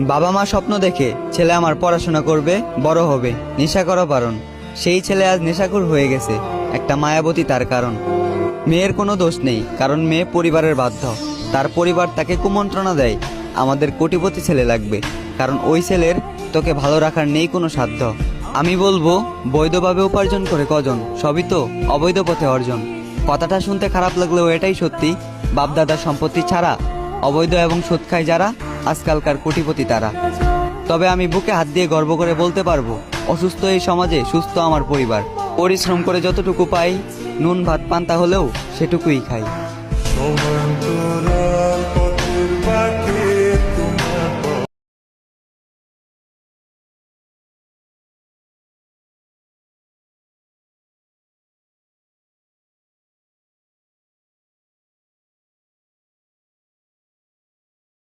বাবা মা স্বপ্ন দেখে ছেলে আমার পড়াশোনা করবে, বড় হবে, নেশা করা বারণ। সেই ছেলে আজ নেশাখোর হয়ে গেছে, একটা মায়াবতী তার কারণ। মেয়ের কোনো দোষ নেই, কারণ মেয়ে পরিবারের বাধ্য। তার পরিবার তাকে কুমন্ত্রণা দেয়, আমাদের কোটিপতি ছেলে লাগবে, কারণ ওই ছেলের তোকে ভালো রাখার নেই কোনো সাধ্য। আমি বলবো, বৈধভাবে উপার্জন করে কজন, সবই তো অবৈধ পথে অর্জন। কথাটা শুনতে খারাপ লাগলেও এটাই সত্যি, বাপদাদার সম্পত্তি ছাড়া অবৈধ এবং সুদ খায় যারা, আজকালকার কোটিপতি তারা। তবে আমি বুকে হাত দিয়ে গর্ব করে বলতে পারবো, অসুস্থ এই সমাজে সুস্থ আমার পরিবার। পরিশ্রম করে যতটুকু পাই, নুন ভাত পান্তা হলেও সেটুকুই খাই।